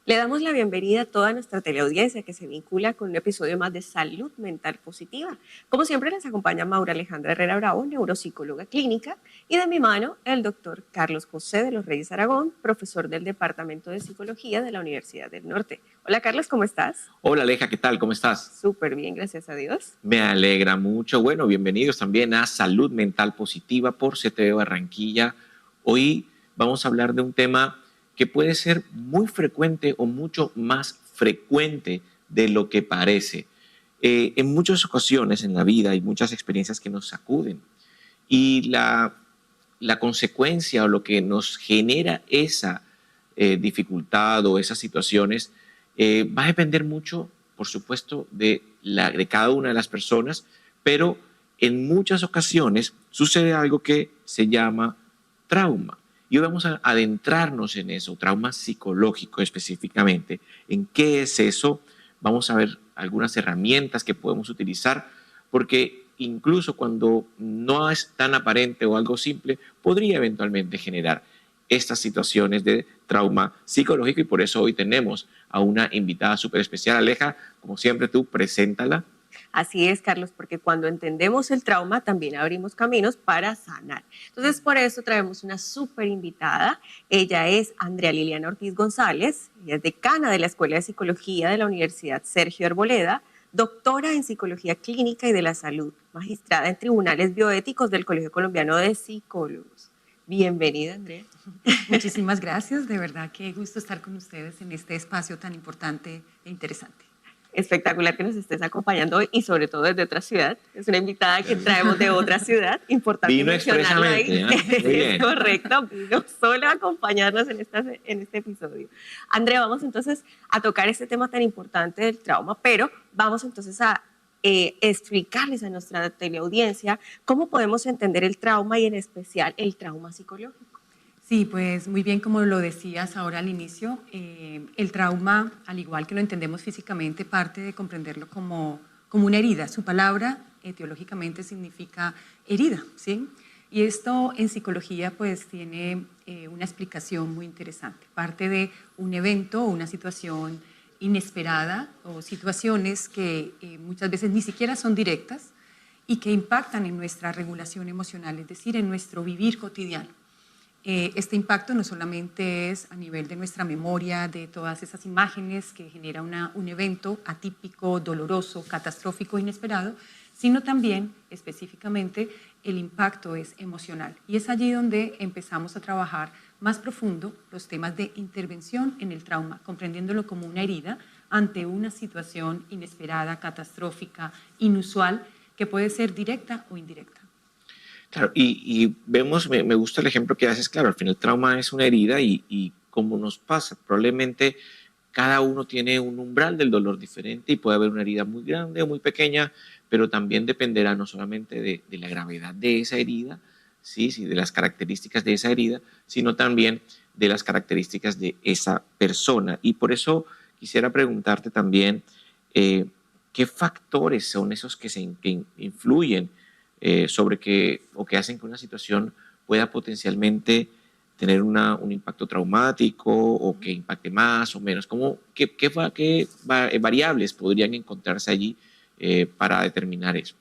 Le damos la bienvenida a toda nuestra teleaudiencia que se vincula con un episodio más de Salud Mental Positiva. Como siempre, les acompaña Maura Alejandra Herrera Bravo, neuropsicóloga clínica, y de mi mano el doctor Carlos José de los Reyes Aragón, profesor del Departamento de Psicología de la Universidad del Norte. Hola Carlos, ¿cómo estás? Hola Aleja, ¿qué tal? ¿Cómo estás? Súper bien, gracias a Dios. Me alegra mucho. Bueno, bienvenidos también a Salud Mental Positiva por CTV Barranquilla. Hoy vamos a hablar de un tema que puede ser muy frecuente o mucho más frecuente de lo que parece. En muchas ocasiones en la vida hay muchas experiencias que nos sacuden y la consecuencia o lo que nos genera esa dificultad o esas situaciones va a depender mucho, por supuesto, de cada una de las personas, pero en muchas ocasiones sucede algo que se llama trauma. Y hoy vamos a adentrarnos en eso, trauma psicológico específicamente. ¿En qué es eso? Vamos a ver algunas herramientas que podemos utilizar, porque incluso cuando no es tan aparente o algo simple, podría eventualmente generar estas situaciones de trauma psicológico, y por eso hoy tenemos a una invitada súper especial. Aleja, como siempre, tú preséntala. Así es, Carlos, porque cuando entendemos el trauma también abrimos caminos para sanar. Entonces, por eso traemos una súper invitada. Ella es Andrea Liliana Ortiz González, ella es decana de la Escuela de Psicología de la Universidad Sergio Arboleda, doctora en Psicología Clínica y de la Salud, magistrada en Tribunales Bioéticos del Colegio Colombiano de Psicólogos. Bienvenida, Andrea. Muchísimas gracias, de verdad qué gusto estar con ustedes en este espacio tan importante e interesante. Espectacular que nos estés acompañando hoy y sobre todo desde otra ciudad. Es una invitada que traemos de otra ciudad, importante Vino mencionarlo ahí. expresamente, Muy bien. Es correcto, vino solo a acompañarnos en este episodio. Andrea, vamos entonces a tocar este tema tan importante del trauma, pero vamos entonces a explicarles a nuestra teleaudiencia cómo podemos entender el trauma y en especial el trauma psicológico. Sí, pues muy bien, como lo decías ahora al inicio, el trauma, al igual que lo entendemos físicamente, parte de comprenderlo como una herida. Su palabra etiológicamente significa herida, ¿sí? Y esto en psicología pues tiene una explicación muy interesante. Parte de un evento o una situación inesperada o situaciones que muchas veces ni siquiera son directas y que impactan en nuestra regulación emocional, es decir, en nuestro vivir cotidiano. Este impacto no solamente es a nivel de nuestra memoria, de todas esas imágenes que genera un evento atípico, doloroso, catastrófico, inesperado, sino también específicamente el impacto es emocional. Y es allí donde empezamos a trabajar más profundo los temas de intervención en el trauma, comprendiéndolo como una herida ante una situación inesperada, catastrófica, inusual, que puede ser directa o indirecta. Claro, y vemos, me gusta el ejemplo que haces, claro, al final el trauma es una herida y como nos pasa, probablemente cada uno tiene un umbral del dolor diferente y puede haber una herida muy grande o muy pequeña, pero también dependerá no solamente de la gravedad de esa herida, sí, de las características de esa herida, sino también de las características de esa persona. Y por eso quisiera preguntarte también, ¿qué factores son esos que influyen sobre que hacen que una situación pueda potencialmente tener un impacto traumático o que impacte más o menos? ¿Qué variables podrían encontrarse allí para determinar eso?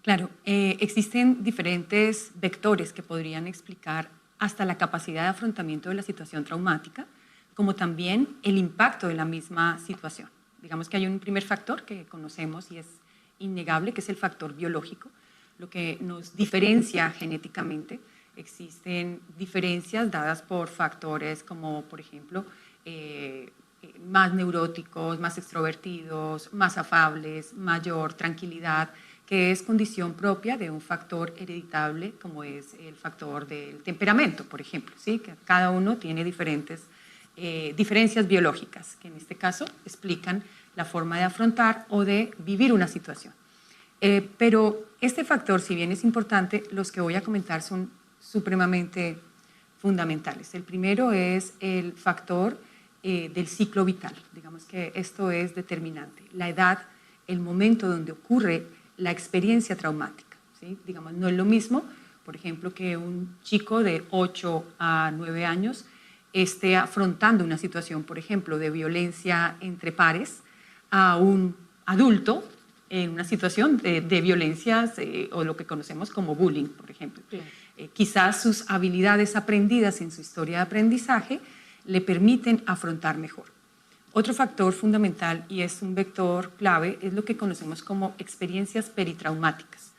Claro, existen diferentes vectores que podrían explicar hasta la capacidad de afrontamiento de la situación traumática, como también el impacto de la misma situación. Digamos que hay un primer factor que conocemos y es innegable, que es el factor biológico, lo que nos diferencia genéticamente. Existen diferencias dadas por factores como, por ejemplo, más neuróticos, más extrovertidos, más afables, mayor tranquilidad, que es condición propia de un factor hereditable como es el factor del temperamento, por ejemplo, ¿sí? Que cada uno tiene diferentes diferencias biológicas, que en este caso explican la forma de afrontar o de vivir una situación. Pero este factor, si bien es importante, los que voy a comentar son supremamente fundamentales. El primero es el factor del ciclo vital. Digamos que esto es determinante. La edad, el momento donde ocurre la experiencia traumática, ¿sí? Digamos, no es lo mismo, por ejemplo, que un chico de 8 a 9 años esté afrontando una situación, por ejemplo, de violencia entre pares, a un adulto en una situación de violencias o lo que conocemos como bullying, por ejemplo. Claro. Quizás sus habilidades aprendidas en su historia de aprendizaje le permiten afrontar mejor. Otro factor fundamental, y es un vector clave, es lo que conocemos como experiencias peritraumáticas.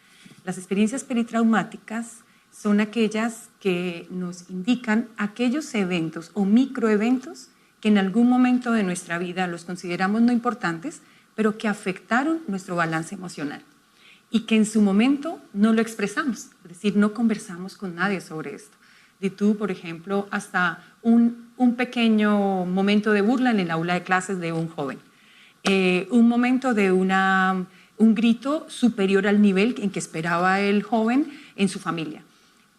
Las experiencias peritraumáticas son aquellas que nos indican aquellos eventos o microeventos que en algún momento de nuestra vida los consideramos no importantes, pero que afectaron nuestro balance emocional y que en su momento no lo expresamos, es decir, no conversamos con nadie sobre esto. De tú, por ejemplo, hasta un pequeño momento de burla en el aula de clases de un joven, un momento de un grito superior al nivel en que esperaba el joven en su familia.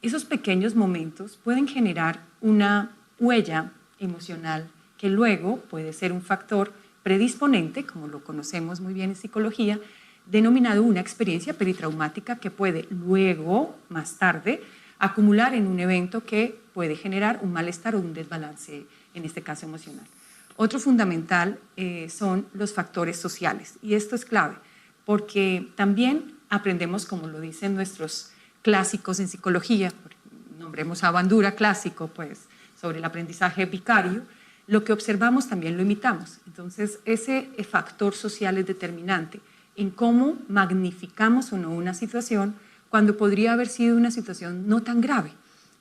Esos pequeños momentos pueden generar una huella emocional que luego puede ser un factor predisponente, como lo conocemos muy bien en psicología, denominado una experiencia peritraumática que puede luego, más tarde, acumular en un evento que puede generar un malestar o un desbalance, en este caso emocional. Otro fundamental son los factores sociales, y esto es clave, porque también aprendemos, como lo dicen nuestros clásicos en psicología, nombremos a Bandura clásico, pues, sobre el aprendizaje vicario, lo que observamos también lo imitamos. Entonces, ese factor social es determinante en cómo magnificamos o no una situación cuando podría haber sido una situación no tan grave,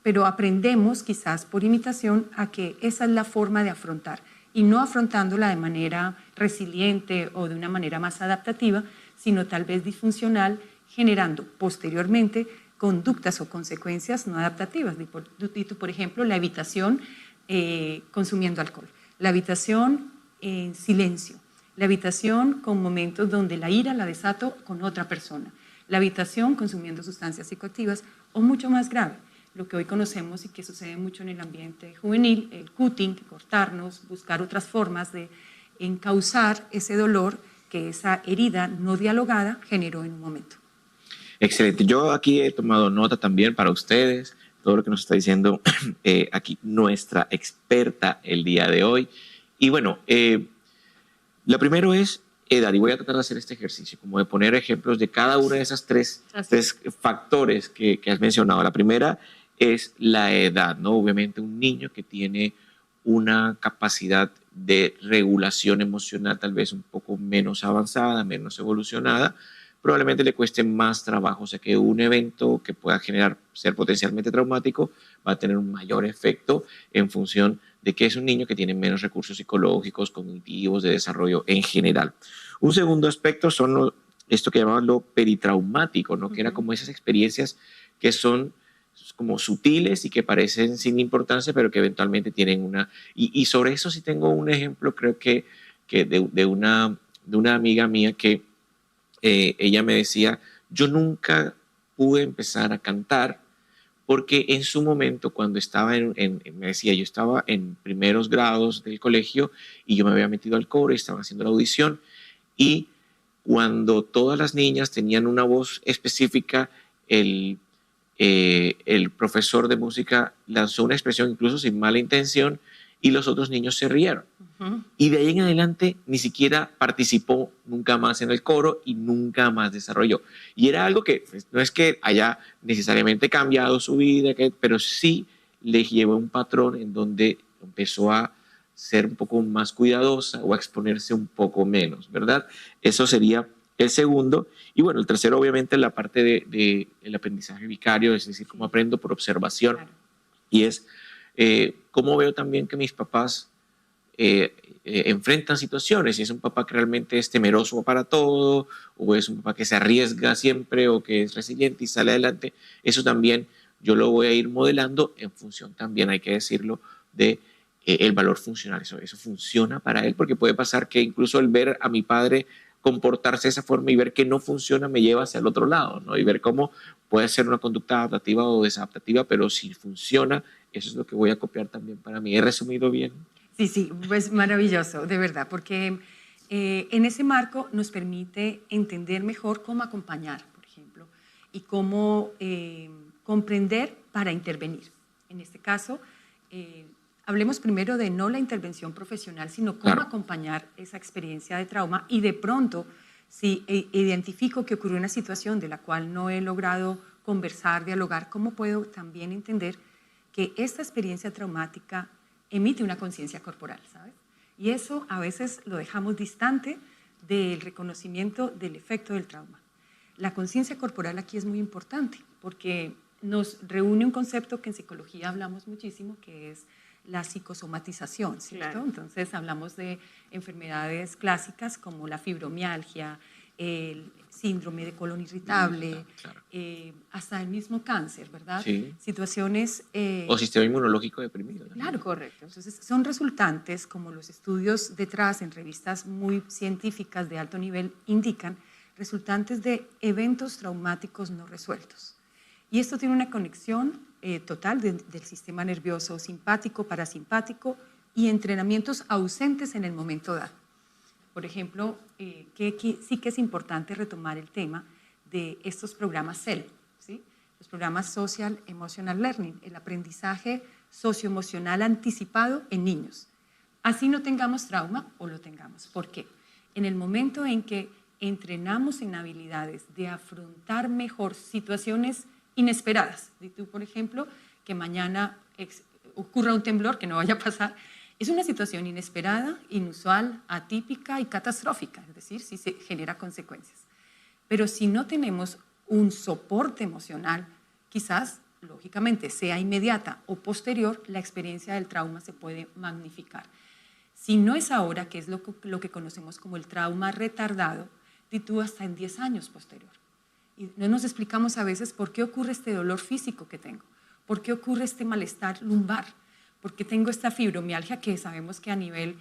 pero aprendemos quizás por imitación a que esa es la forma de afrontar y no afrontándola de manera resiliente o de una manera más adaptativa, sino tal vez disfuncional, generando posteriormente conductas o consecuencias no adaptativas. Por ejemplo, la evitación consumiendo alcohol, la evitación en silencio, la evitación con momentos donde la ira la desato con otra persona, la evitación consumiendo sustancias psicoactivas o mucho más grave, lo que hoy conocemos y que sucede mucho en el ambiente juvenil, el cutting, cortarnos, buscar otras formas de encauzar ese dolor que esa herida no dialogada generó en un momento. Excelente. Yo aquí he tomado nota también para ustedes, todo lo que nos está diciendo aquí nuestra experta el día de hoy. Y bueno, lo primero es edad, y voy a tratar de hacer este ejercicio, como de poner ejemplos de cada una de esas tres factores que has mencionado. La primera es la edad, ¿no? Obviamente un niño que tiene una capacidad de regulación emocional tal vez un poco menos avanzada, menos evolucionada, probablemente le cueste más trabajo, o sea que un evento que pueda ser potencialmente traumático va a tener un mayor efecto en función de que es un niño que tiene menos recursos psicológicos, cognitivos, de desarrollo en general. Un segundo aspecto son esto que llamaban lo peritraumático, ¿no? Que era como esas experiencias que son como sutiles y que parecen sin importancia, pero que eventualmente tienen una... Y sobre eso sí tengo un ejemplo, creo que de una amiga mía que ella me decía, yo nunca pude empezar a cantar porque en su momento cuando estaba me decía, yo estaba en primeros grados del colegio y yo me había metido al coro y estaba haciendo la audición y cuando todas las niñas tenían una voz específica, el profesor de música lanzó una expresión incluso sin mala intención y los otros niños se rieron. Y de ahí en adelante ni siquiera participó nunca más en el coro y nunca más desarrolló. Y era algo que pues, no es que haya necesariamente cambiado su vida, pero sí le llevó un patrón en donde empezó a ser un poco más cuidadosa o a exponerse un poco menos, ¿verdad? Eso sería el segundo. Y bueno, el tercero obviamente la parte del aprendizaje vicario, es decir, cómo aprendo por observación. Claro. Y es cómo veo también que mis papás enfrentan situaciones, si es un papá que realmente es temeroso para todo, o es un papá que se arriesga siempre, o que es resiliente y sale adelante, eso también yo lo voy a ir modelando en función también, hay que decirlo, de el valor funcional. Eso funciona para él, porque puede pasar que incluso el ver a mi padre comportarse de esa forma y ver que no funciona me lleva hacia el otro lado, ¿no? Y ver cómo puede ser una conducta adaptativa o desadaptativa, pero si funciona, eso es lo que voy a copiar también para mí. ¿He resumido bien? Sí, pues maravilloso, de verdad, porque en ese marco nos permite entender mejor cómo acompañar, por ejemplo, y cómo comprender para intervenir. En este caso, hablemos primero de no la intervención profesional, sino cómo acompañar esa experiencia de trauma y de pronto, si identifico que ocurrió una situación de la cual no he logrado conversar, dialogar, ¿cómo puedo también entender que esta experiencia traumática emite una conciencia corporal, ¿sabes? Y eso a veces lo dejamos distante del reconocimiento del efecto del trauma. La conciencia corporal aquí es muy importante porque nos reúne un concepto que en psicología hablamos muchísimo, que es la psicosomatización, ¿cierto? Claro. Entonces hablamos de enfermedades clásicas como la fibromialgia, el síndrome de colon irritable, Claro. hasta el mismo cáncer, ¿verdad? Sí. Situaciones... O sistema inmunológico deprimido. Claro, Correcto. entonces son resultantes, como los estudios detrás en revistas muy científicas de alto nivel indican, resultantes de eventos traumáticos no resueltos. Y esto tiene una conexión total del sistema nervioso simpático, parasimpático y entrenamientos ausentes en el momento dado. Por ejemplo, sí que es importante retomar el tema de estos programas SEL, ¿sí? Los programas Social Emotional Learning, el aprendizaje socioemocional anticipado en niños. Así no tengamos trauma o lo tengamos. ¿Por qué? En el momento en que entrenamos en habilidades de afrontar mejor situaciones inesperadas. Y tú, por ejemplo, que mañana ocurra un temblor, que no vaya a pasar, es una situación inesperada, inusual, atípica y catastrófica, es decir, si se genera consecuencias. Pero si no tenemos un soporte emocional, quizás, lógicamente, sea inmediata o posterior, la experiencia del trauma se puede magnificar. Si no es ahora, que es lo que conocemos como el trauma retardado, tú hasta en 10 años posterior. Y no nos explicamos a veces por qué ocurre este dolor físico que tengo, por qué ocurre este malestar lumbar, por qué tengo esta fibromialgia, que sabemos que a nivel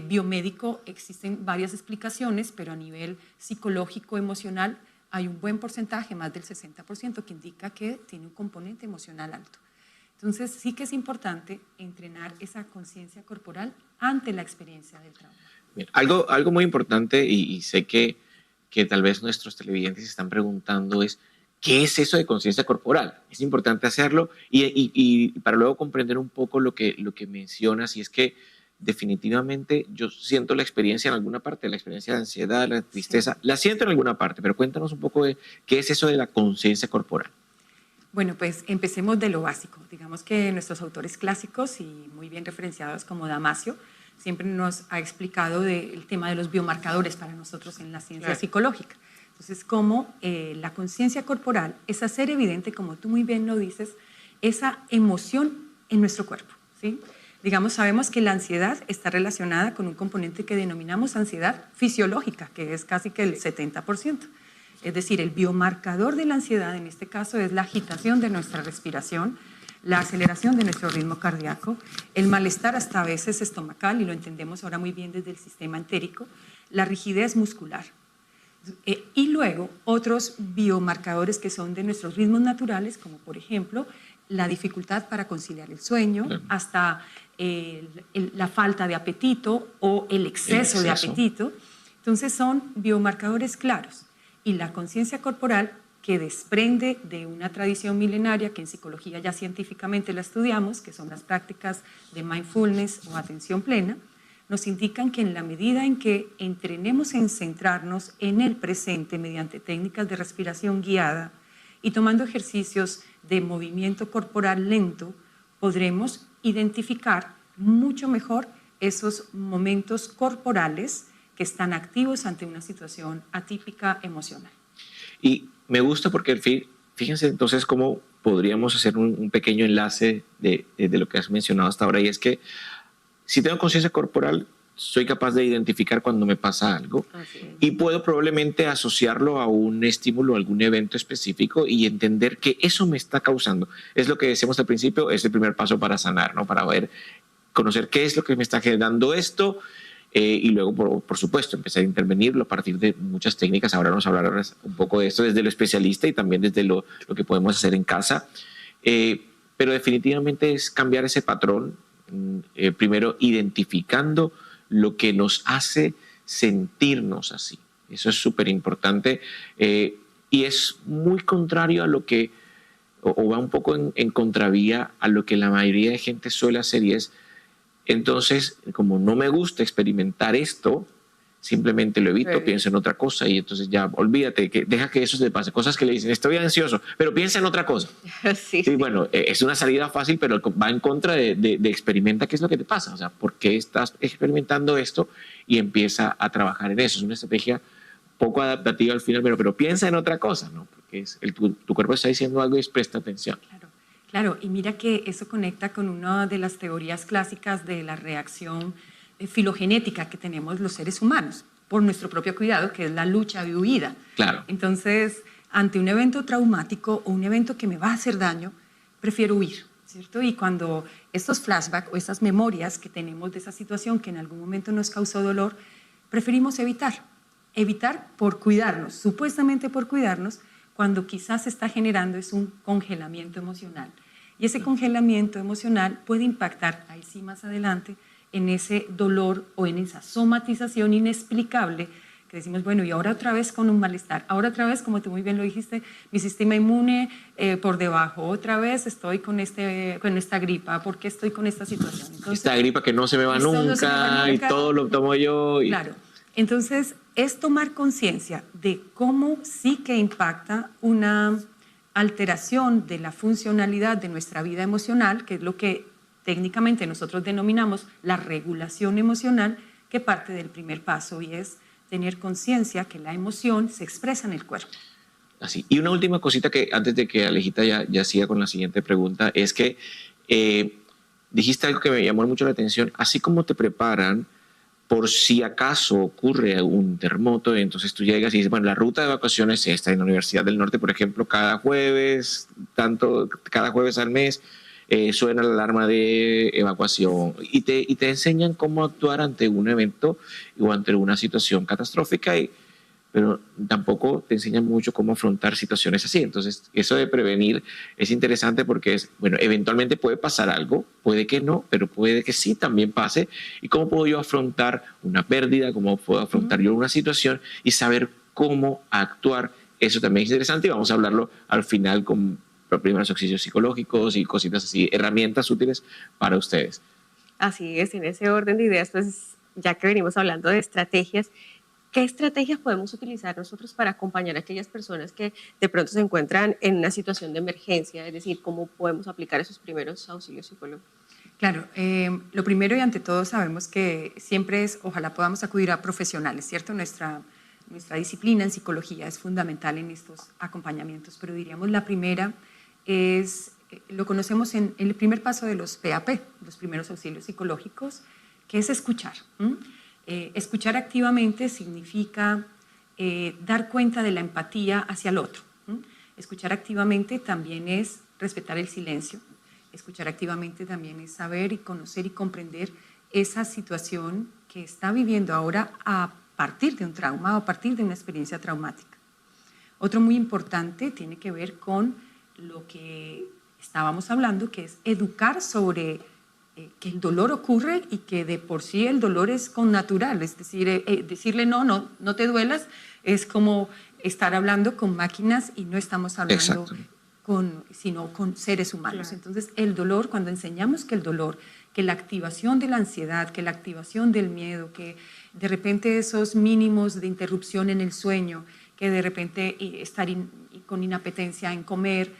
biomédico existen varias explicaciones, pero a nivel psicológico, emocional, hay un buen porcentaje, más del 60%, que indica que tiene un componente emocional alto. Entonces, sí que es importante entrenar esa conciencia corporal ante la experiencia del trauma. Bien, algo muy importante, y sé que tal vez nuestros televidentes se están preguntando es, ¿qué es eso de conciencia corporal? Es importante hacerlo y para luego comprender un poco lo que mencionas, y es que definitivamente yo siento la experiencia en alguna parte, la experiencia de ansiedad, la tristeza, la siento en alguna parte, pero cuéntanos un poco de qué es eso de la conciencia corporal. Bueno, pues empecemos de lo básico. Digamos que nuestros autores clásicos y muy bien referenciados como Damasio siempre nos ha explicado del tema de los biomarcadores para nosotros en la ciencia psicológica. Entonces, cómo la conciencia corporal es hacer evidente, como tú muy bien lo dices, esa emoción en nuestro cuerpo, ¿sí? Digamos, sabemos que la ansiedad está relacionada con un componente que denominamos ansiedad fisiológica, que es casi que el 70%. Es decir, el biomarcador de la ansiedad en este caso es la agitación de nuestra respiración, la aceleración de nuestro ritmo cardíaco, el malestar hasta a veces estomacal, y lo entendemos ahora muy bien desde el sistema entérico, la rigidez muscular. Y luego otros biomarcadores que son de nuestros ritmos naturales, como por ejemplo la dificultad para conciliar el sueño, hasta la falta de apetito o el exceso de apetito. Entonces son biomarcadores claros. Y la conciencia corporal, que desprende de una tradición milenaria que en psicología ya científicamente la estudiamos, que son las prácticas de mindfulness o atención plena, nos indican que en la medida en que entrenemos en centrarnos en el presente mediante técnicas de respiración guiada y tomando ejercicios de movimiento corporal lento, podremos identificar mucho mejor esos momentos corporales que están activos ante una situación atípica emocional. Y me gusta porque, fíjense entonces cómo podríamos hacer un pequeño enlace de lo que has mencionado hasta ahora, y es que si tengo conciencia corporal, soy capaz de identificar cuando me pasa algo y puedo probablemente asociarlo a un estímulo, a algún evento específico y entender que eso me está causando. Es lo que decíamos al principio, es el primer paso para sanar, ¿no? Para conocer qué es lo que me está generando esto. Y luego, por supuesto, empezar a intervenirlo a partir de muchas técnicas. Ahora nos hablarás un poco de esto desde lo especialista y también desde lo que podemos hacer en casa. Pero definitivamente es cambiar ese patrón, primero identificando lo que nos hace sentirnos así. Eso es súper importante y es muy contrario a lo que, o va un poco en contravía a lo que la mayoría de gente suele hacer, y es Entonces, como no me gusta experimentar esto, simplemente lo evito, pienso en otra cosa y entonces ya olvídate, deja que eso te pase. Cosas que le dicen, estoy ansioso, pero piensa en otra cosa. Sí, bueno, es una salida fácil, pero va en contra de experimenta qué es lo que te pasa. O sea, ¿por qué estás experimentando esto? Y empieza a trabajar en eso. Es una estrategia poco adaptativa al final, pero piensa en otra cosa, ¿no? Porque tu cuerpo está diciendo algo y presta atención. Claro. Claro, y mira que eso conecta con una de las teorías clásicas de la reacción filogenética que tenemos los seres humanos por nuestro propio cuidado, que es la lucha y huida. Claro. Entonces, ante un evento traumático o un evento que me va a hacer daño, prefiero huir, ¿cierto? Y cuando estos flashbacks o esas memorias que tenemos de esa situación que en algún momento nos causó dolor, preferimos evitar por cuidarnos, supuestamente por cuidarnos, cuando quizás se está generando es un congelamiento emocional. Y ese congelamiento emocional puede impactar, ahí sí más adelante, en ese dolor o en esa somatización inexplicable que decimos, bueno, y ahora otra vez con un malestar, ahora otra vez, como tú muy bien lo dijiste, mi sistema inmune por debajo, otra vez estoy con esta gripa, ¿por qué estoy con esta situación? Entonces, esta gripa que no se me va nunca y todo lo tomo yo. Claro, entonces es tomar conciencia de cómo sí que impacta una alteración de la funcionalidad de nuestra vida emocional, que es lo que técnicamente nosotros denominamos la regulación emocional, que parte del primer paso y es tener conciencia que la emoción se expresa en el cuerpo. Así. Y una última cosita que antes de que Alejita ya siga con la siguiente pregunta, es que dijiste algo que me llamó mucho la atención, así como te preparan por si acaso ocurre un terremoto, entonces tú llegas y dices, bueno, la ruta de evacuación es esta, en la Universidad del Norte, por ejemplo, cada jueves al mes, suena la alarma de evacuación y te enseñan cómo actuar ante un evento o ante una situación catastrófica, pero tampoco te enseñan mucho cómo afrontar situaciones así. Entonces, eso de prevenir es interesante porque bueno, eventualmente puede pasar algo, puede que no, pero puede que sí también pase. ¿Y cómo puedo yo afrontar una pérdida? ¿Cómo puedo afrontar yo una situación? Y saber cómo actuar. Eso también es interesante y vamos a hablarlo al final con primeros auxilios psicológicos y cositas así, herramientas útiles para ustedes. Así es, en ese orden de ideas, pues ya que venimos hablando de estrategias, ¿qué estrategias podemos utilizar nosotros para acompañar a aquellas personas que de pronto se encuentran en una situación de emergencia? Es decir, ¿cómo podemos aplicar esos primeros auxilios psicológicos? Claro, lo primero y ante todo sabemos que siempre ojalá podamos acudir a profesionales, ¿cierto? Nuestra disciplina en psicología es fundamental en estos acompañamientos, pero diríamos la primera lo conocemos en el primer paso de los PAP, los primeros auxilios psicológicos, que es escuchar. Escuchar activamente significa dar cuenta de la empatía hacia el otro. Escuchar activamente también es respetar el silencio. Escuchar activamente también es saber y conocer y comprender esa situación que está viviendo ahora a partir de un trauma o a partir de una experiencia traumática. Otro muy importante tiene que ver con lo que estábamos hablando, que es educar sobre que el dolor ocurre y que de por sí el dolor es connatural, es decir, decirle no te duelas es como estar hablando con máquinas y no estamos hablando sino con seres humanos. Claro. Entonces el dolor, cuando enseñamos que el dolor, que la activación de la ansiedad, que la activación del miedo, que de repente esos mínimos de interrupción en el sueño, que de repente estar con inapetencia en comer,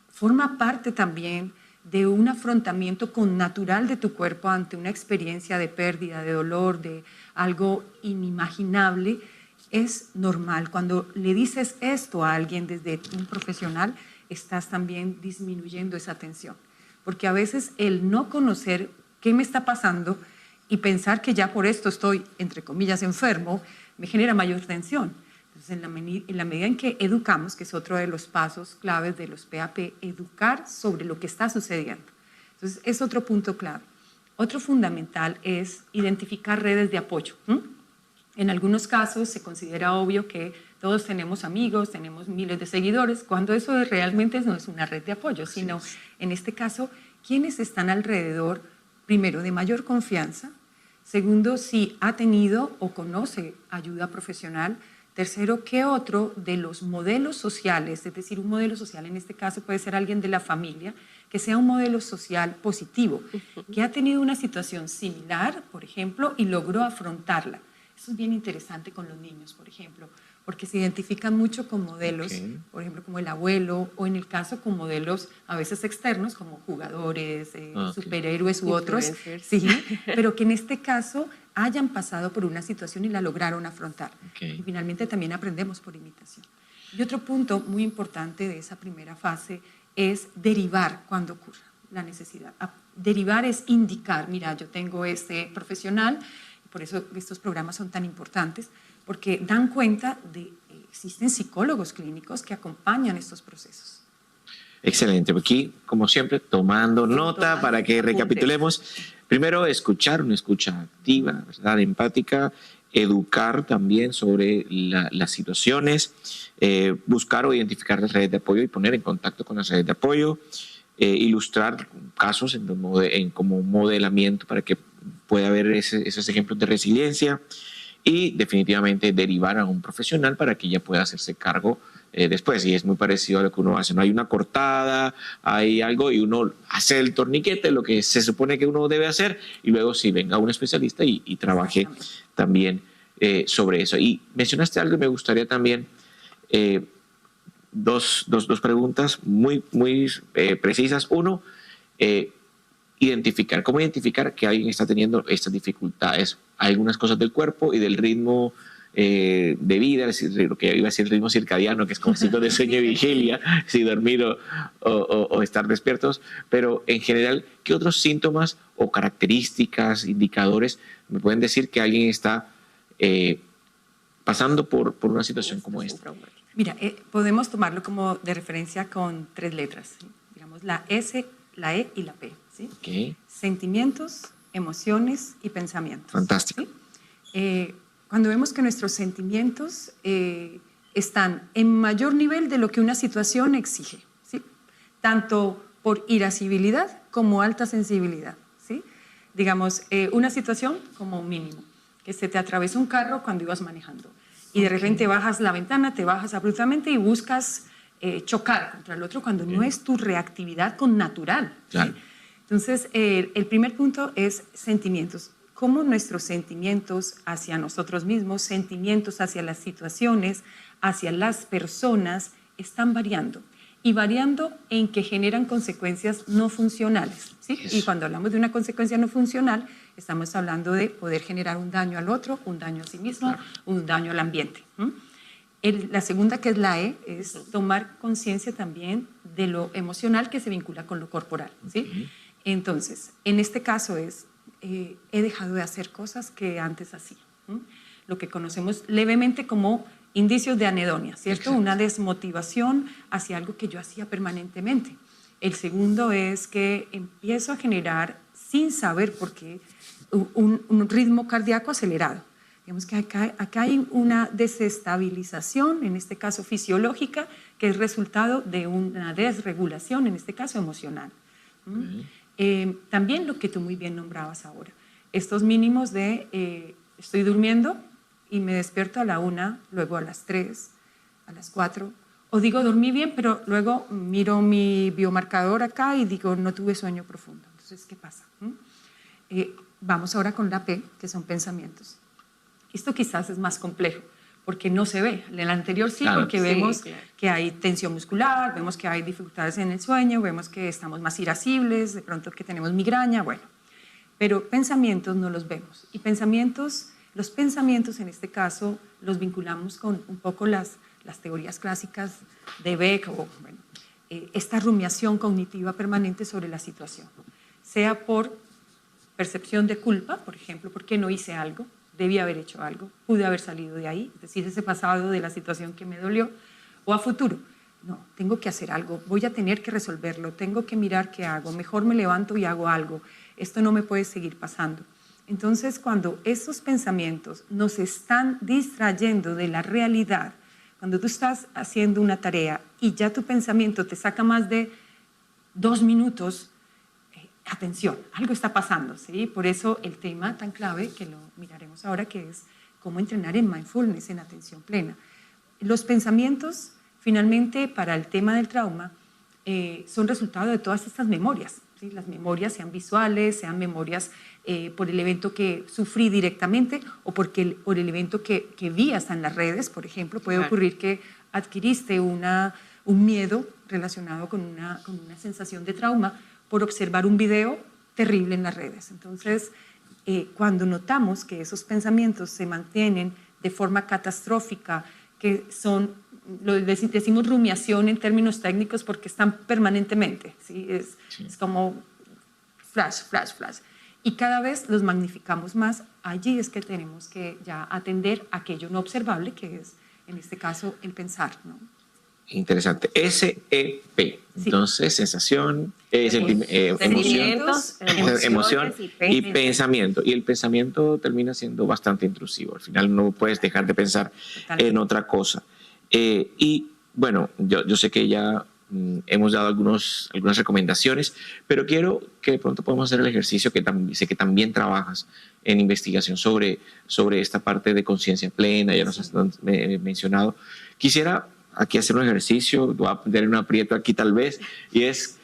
forma parte también de un afrontamiento connatural de tu cuerpo ante una experiencia de pérdida, de dolor, de algo inimaginable, es normal. Cuando le dices esto a alguien desde un profesional, estás también disminuyendo esa tensión. Porque a veces el no conocer qué me está pasando y pensar que ya por esto estoy, entre comillas, enfermo, me genera mayor tensión. Entonces, en la medida en que educamos, que es otro de los pasos claves de los PAP, educar sobre lo que está sucediendo. Entonces, es otro punto clave. Otro fundamental es identificar redes de apoyo. En algunos casos se considera obvio que todos tenemos amigos, tenemos miles de seguidores, cuando eso realmente no es una red de apoyo, sino en este caso, quienes están alrededor, primero, de mayor confianza, segundo, si ha tenido o conoce ayuda profesional, Tercero, ¿qué otro de los modelos sociales, es decir, un modelo social en este caso puede ser alguien de la familia, que sea un modelo social positivo, que ha tenido una situación similar, por ejemplo, y logró afrontarla? Eso es bien interesante con los niños, por ejemplo, porque se identifican mucho con modelos, por ejemplo, como el abuelo, o en el caso con modelos a veces externos, como jugadores, superhéroes u otros, sí, pero que en este caso hayan pasado por una situación y la lograron afrontar. Y finalmente también aprendemos por imitación. Y otro punto muy importante de esa primera fase es derivar cuando ocurra la necesidad. Derivar es indicar, mira, yo tengo este profesional, por eso estos programas son tan importantes, porque dan cuenta de que existen psicólogos clínicos que acompañan estos procesos. Excelente. Aquí, como siempre, tomando nota para que recapitulemos. Primero, escuchar, una escucha activa, ¿verdad? Empática, educar también sobre las situaciones, buscar o identificar las redes de apoyo y poner en contacto con las redes de apoyo, ilustrar casos como modelamiento para que pueda haber esos ejemplos de resiliencia y definitivamente derivar a un profesional para que ella pueda hacerse cargo después. Y es muy parecido a lo que uno hace. No hay una cortada, hay algo y uno hace el torniquete, lo que se supone que uno debe hacer, y luego sí venga un especialista y trabaje también sobre eso. Y mencionaste algo y me gustaría también dos preguntas muy precisas. Uno, ¿cómo identificar que alguien está teniendo estas dificultades? Hay algunas cosas del cuerpo y del ritmo de vida, es decir, lo que iba a decir el ritmo circadiano, que es como ciclos de sueño y vigilia, si dormir o estar despiertos, pero en general, ¿qué otros síntomas o características, indicadores me pueden decir que alguien está pasando por una situación como esta? Mira, podemos tomarlo como de referencia con 3 letras, ¿sí? Digamos la S, la E y la P, ¿sí? Okay. Sentimientos, emociones y pensamientos. Fantástico. ¿Sí? Cuando vemos que nuestros sentimientos están en mayor nivel de lo que una situación exige, ¿sí? Tanto por irascibilidad como alta sensibilidad, ¿sí? Digamos, una situación como mínimo, que se te atravesó un carro cuando ibas manejando y de repente bajas la ventana, te bajas abruptamente y buscas chocar contra el otro cuando no es tu reactividad con natural, ¿sí? Claro. Entonces, el primer punto es sentimientos. Cómo nuestros sentimientos hacia nosotros mismos, sentimientos hacia las situaciones, hacia las personas, están variando. Y variando en que generan consecuencias no funcionales, ¿sí? Y cuando hablamos de una consecuencia no funcional, estamos hablando de poder generar un daño al otro, un daño a sí mismo, claro, un daño al ambiente. La segunda, que es la E, es tomar conciencia también de lo emocional que se vincula con lo corporal, ¿sí? Entonces, en este caso es, he dejado de hacer cosas que antes hacía. Lo que conocemos levemente como indicios de anedonia, ¿cierto? Exacto. Una desmotivación hacia algo que yo hacía permanentemente. El segundo es que empiezo a generar, sin saber por qué, un ritmo cardíaco acelerado. Digamos que acá hay una desestabilización, en este caso fisiológica, que es resultado de una desregulación, en este caso emocional. También lo que tú muy bien nombrabas ahora, estos mínimos de estoy durmiendo y me despierto a la 1, luego a las 3, a las 4, o digo dormí bien, pero luego miro mi biomarcador acá y digo no tuve sueño profundo. Entonces, ¿qué pasa? Vamos ahora con la P, que son pensamientos. Esto quizás es más complejo, porque no se ve. En el anterior sí, claro, porque vemos que hay tensión muscular, vemos que hay dificultades en el sueño, vemos que estamos más irascibles, de pronto que tenemos migraña, bueno. Pero pensamientos no los vemos. Y los pensamientos en este caso los vinculamos con un poco las teorías clásicas de Beck, o bueno, esta rumiación cognitiva permanente sobre la situación. Sea por percepción de culpa, por ejemplo, ¿por qué no hice algo? Debí haber hecho algo, pude haber salido de ahí, es decir, ese pasado de la situación que me dolió, o a futuro, no, tengo que hacer algo, voy a tener que resolverlo, tengo que mirar qué hago, mejor me levanto y hago algo, esto no me puede seguir pasando. Entonces, cuando esos pensamientos nos están distrayendo de la realidad, cuando tú estás haciendo una tarea y ya tu pensamiento te saca más de 2 minutos, atención, algo está pasando, ¿sí? Por eso el tema tan clave, que lo miraremos ahora, que es cómo entrenar en mindfulness, en atención plena. Los pensamientos, finalmente, para el tema del trauma, son resultado de todas estas memorias, ¿sí? Las memorias sean visuales, sean memorias por el evento que sufrí directamente o por el evento que vi hasta en las redes, por ejemplo. Puede ocurrir que adquiriste un miedo relacionado con una sensación de trauma por observar un video terrible en las redes. Entonces, cuando notamos que esos pensamientos se mantienen de forma catastrófica, que son, decimos rumiación en términos técnicos porque están permanentemente, ¿sí? Es como flash, flash, flash. Y cada vez los magnificamos más. Allí es que tenemos que ya atender aquello no observable, que es, en este caso, el pensar, ¿no? Interesante. SEP. Entonces, sensación, emoción y pensamiento. Y el pensamiento termina siendo bastante intrusivo. Al final no puedes dejar de pensar en otra cosa. Y bueno, yo sé que ya hemos dado algunas recomendaciones, pero quiero que de pronto podamos hacer el ejercicio que sé que también trabajas en investigación sobre esta parte de conciencia plena, ya nos has mencionado. Quisiera aquí hacer un ejercicio, voy a poner un aprieto aquí tal vez, y es,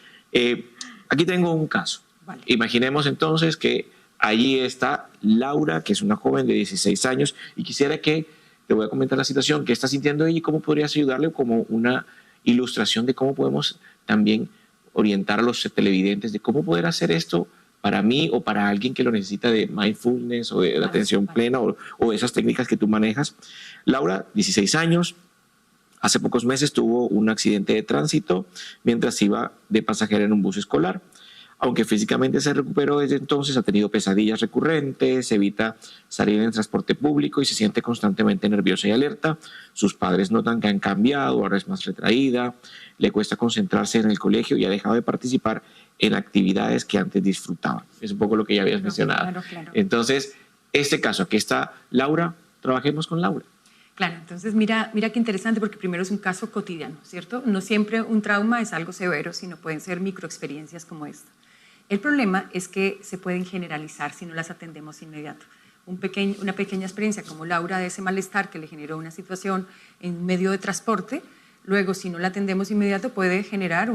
aquí tengo un caso. Vale. Imaginemos entonces que allí está Laura, que es una joven de 16 años, y quisiera que te voy a comentar la situación que está sintiendo ella y cómo podrías ayudarle como una ilustración de cómo podemos también orientar a los televidentes de cómo poder hacer esto para mí o para alguien que lo necesita de mindfulness o de atención plena o esas técnicas que tú manejas. Laura, 16 años, hace pocos meses tuvo un accidente de tránsito mientras iba de pasajera en un bus escolar. Aunque físicamente se recuperó desde entonces, ha tenido pesadillas recurrentes, evita salir en el transporte público y se siente constantemente nerviosa y alerta. Sus padres notan que han cambiado, ahora es más retraída, le cuesta concentrarse en el colegio y ha dejado de participar en actividades que antes disfrutaba. Es un poco lo que ya habías mencionado. Claro. Entonces, este caso, aquí está Laura, trabajemos con Laura. Claro, entonces mira qué interesante, porque primero es un caso cotidiano, ¿cierto? No siempre un trauma es algo severo, sino pueden ser microexperiencias como esta. El problema es que se pueden generalizar si no las atendemos inmediato. Una pequeña experiencia como Laura de ese malestar que le generó una situación en un medio de transporte, luego si no la atendemos inmediato puede generar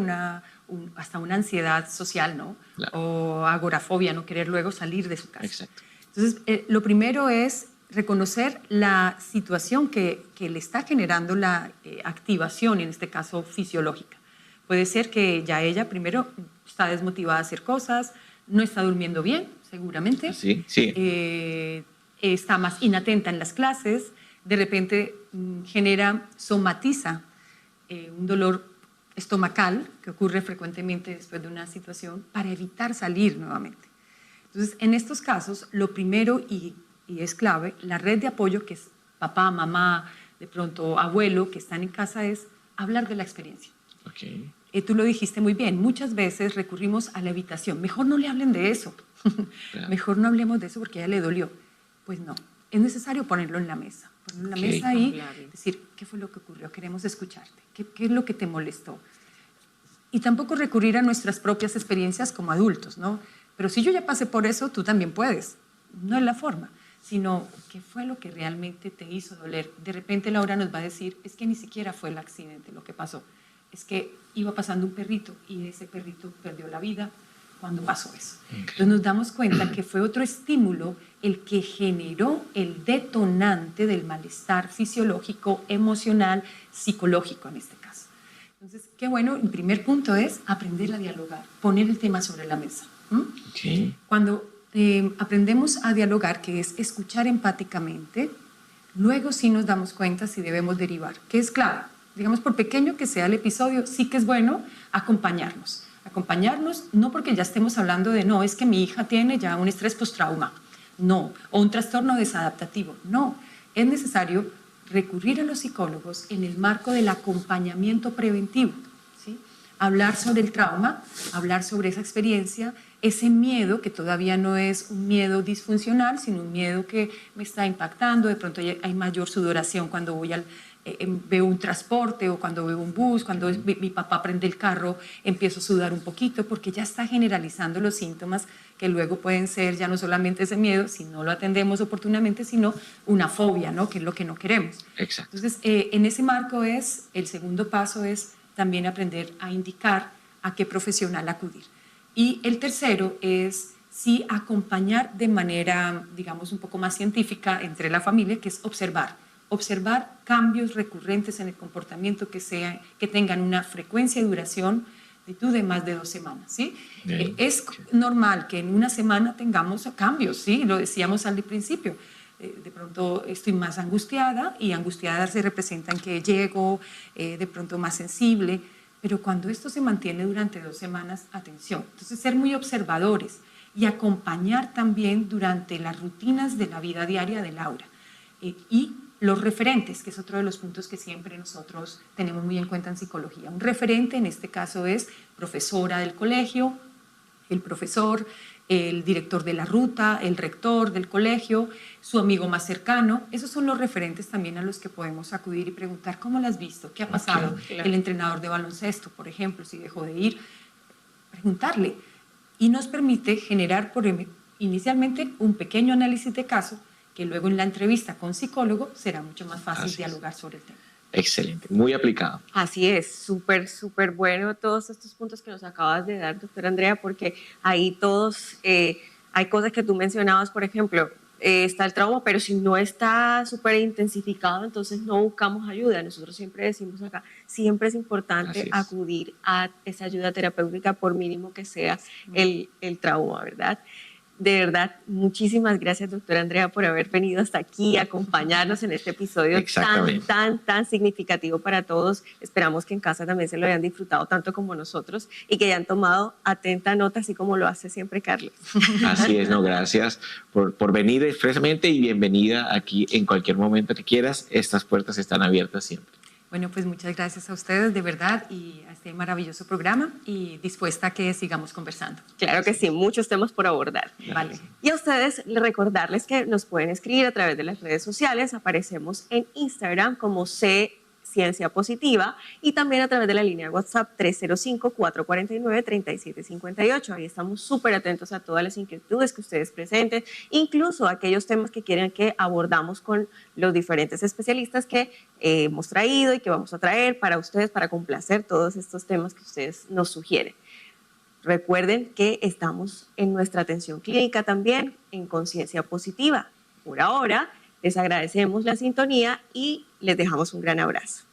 hasta una ansiedad social, ¿no? Claro. O agorafobia, no querer luego salir de su casa. Exacto. Entonces, lo primero es reconocer la situación que le está generando la activación, en este caso fisiológica. Puede ser que ya ella primero está desmotivada a hacer cosas, no está durmiendo bien, seguramente. Sí. Está más inatenta en las clases, de repente somatiza un dolor estomacal que ocurre frecuentemente después de una situación para evitar salir nuevamente. Entonces, en estos casos, lo primero y es clave, la red de apoyo que es papá, mamá, de pronto abuelo, que están en casa, es hablar de la experiencia. Okay. Tú lo dijiste muy bien, muchas veces recurrimos a la evitación. Mejor no le hablen de eso, claro. Mejor no hablemos de eso porque a ella le dolió. Pues no, es necesario ponerlo en la mesa. Ponerlo en la mesa y decir, ¿qué fue lo que ocurrió? Queremos escucharte. ¿Qué es lo que te molestó? Y tampoco recurrir a nuestras propias experiencias como adultos, ¿no? Pero si yo ya pasé por eso, tú también puedes. No es la forma, sino qué fue lo que realmente te hizo doler. De repente Laura nos va a decir, es que ni siquiera fue el accidente lo que pasó. Es que iba pasando un perrito y ese perrito perdió la vida cuando pasó eso. Okay. Entonces nos damos cuenta que fue otro estímulo el que generó el detonante del malestar fisiológico, emocional, psicológico en este caso. Entonces, qué bueno, el primer punto es aprender a dialogar, poner el tema sobre la mesa. Okay. Cuando aprendemos a dialogar, que es escuchar empáticamente, luego sí nos damos cuenta si debemos derivar, que es clave. Digamos, por pequeño que sea el episodio, sí que es bueno acompañarnos. Acompañarnos no porque ya estemos hablando de, no, es que mi hija tiene ya un estrés postrauma, no, o un trastorno desadaptativo, no. Es necesario recurrir a los psicólogos en el marco del acompañamiento preventivo, ¿sí? Hablar sobre el trauma, hablar sobre esa experiencia, ese miedo que todavía no es un miedo disfuncional, sino un miedo que me está impactando, de pronto hay mayor sudoración cuando voy veo un transporte o cuando veo un bus, cuando mi papá prende el carro, empiezo a sudar un poquito porque ya está generalizando los síntomas que luego pueden ser ya no solamente ese miedo, si no lo atendemos oportunamente, sino una fobia, ¿no? Que es lo que no queremos. Exacto. Entonces, en ese marco el segundo paso es también aprender a indicar a qué profesional acudir. Y el tercero es sí acompañar de manera, digamos, un poco más científica entre la familia, que es observar cambios recurrentes en el comportamiento que tengan una frecuencia y duración de más de 2 semanas, ¿sí? Es normal que en una semana tengamos cambios, ¿sí? Lo decíamos al principio. De pronto estoy más angustiada y angustiada se representa en que llego de pronto más sensible, pero cuando esto se mantiene durante 2 semanas, atención. Entonces, ser muy observadores y acompañar también durante las rutinas de la vida diaria de Laura. Y los referentes, que es otro de los puntos que siempre nosotros tenemos muy en cuenta en psicología. Un referente en este caso es profesora del colegio, el profesor, el director de la ruta, el rector del colegio, su amigo más cercano. Esos son los referentes también a los que podemos acudir y preguntar cómo lo has visto, qué ha pasado. Okay, claro. El entrenador de baloncesto, por ejemplo, si dejó de ir, preguntarle. Y nos permite generar inicialmente un pequeño análisis de caso que luego en la entrevista con psicólogo será mucho más fácil dialogar sobre el tema. Excelente, muy aplicado. Así es, súper, súper bueno todos estos puntos que nos acabas de dar, doctora Andrea, porque ahí todos, hay cosas que tú mencionabas, por ejemplo, está el trauma, pero si no está súper intensificado, entonces no buscamos ayuda. Nosotros siempre decimos acá, siempre es importante acudir a esa ayuda terapéutica, por mínimo que sea el trauma, ¿verdad? De verdad, muchísimas gracias, doctora Andrea, por haber venido hasta aquí, acompañarnos en este episodio tan significativo para todos. Esperamos que en casa también se lo hayan disfrutado tanto como nosotros y que hayan tomado atenta nota, así como lo hace siempre Carlos. Así es, no, gracias por venir expresamente y bienvenida aquí en cualquier momento que quieras. Estas puertas están abiertas siempre. Bueno, pues muchas gracias a ustedes, de verdad, y a este maravilloso programa y dispuesta a que sigamos conversando. Claro que sí, muchos temas por abordar. Vale. Y a ustedes recordarles que nos pueden escribir a través de las redes sociales. Aparecemos en Instagram como Ciencia Positiva y también a través de la línea de WhatsApp 305-449-3758. Ahí estamos súper atentos a todas las inquietudes que ustedes presenten, incluso aquellos temas que quieren que abordamos con los diferentes especialistas que hemos traído y que vamos a traer para ustedes, para complacer todos estos temas que ustedes nos sugieren. Recuerden que estamos en nuestra atención clínica también en Conciencia Positiva. Por ahora, les agradecemos la sintonía y les dejamos un gran abrazo.